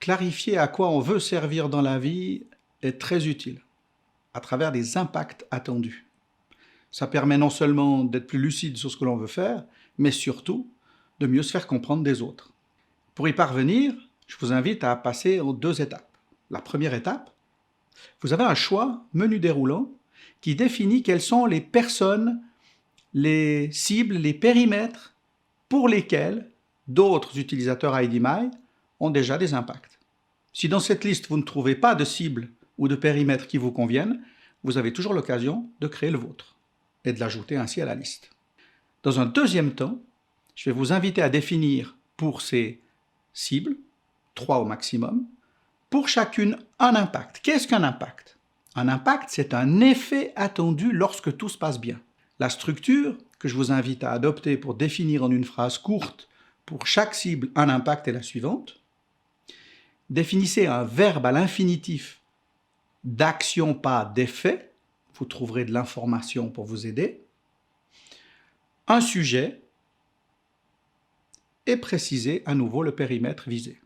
Clarifier à quoi on veut servir dans la vie est très utile, à travers des impacts attendus. Ça permet non seulement d'être plus lucide sur ce que l'on veut faire, mais surtout de mieux se faire comprendre des autres. Pour y parvenir, je vous invite à passer en 2 étapes. La première étape, vous avez un choix menu déroulant qui définit quelles sont les personnes, les cibles, les périmètres pour lesquels d'autres utilisateurs IDMI ont déjà des impacts. Si dans cette liste vous ne trouvez pas de cibles ou de périmètres qui vous conviennent, vous avez toujours l'occasion de créer le vôtre et de l'ajouter ainsi à la liste. Dans un deuxième temps, je vais vous inviter à définir pour ces cibles, 3 au maximum, pour chacune un impact. Qu'est-ce qu'un impact? Un impact, c'est un effet attendu lorsque tout se passe bien. La structure que je vous invite à adopter pour définir en une phrase courte pour chaque cible un impact est la suivante. Définissez un verbe à l'infinitif d'action, pas d'effet. Vous trouverez de l'information pour vous aider. Un sujet et précisez à nouveau le périmètre visé.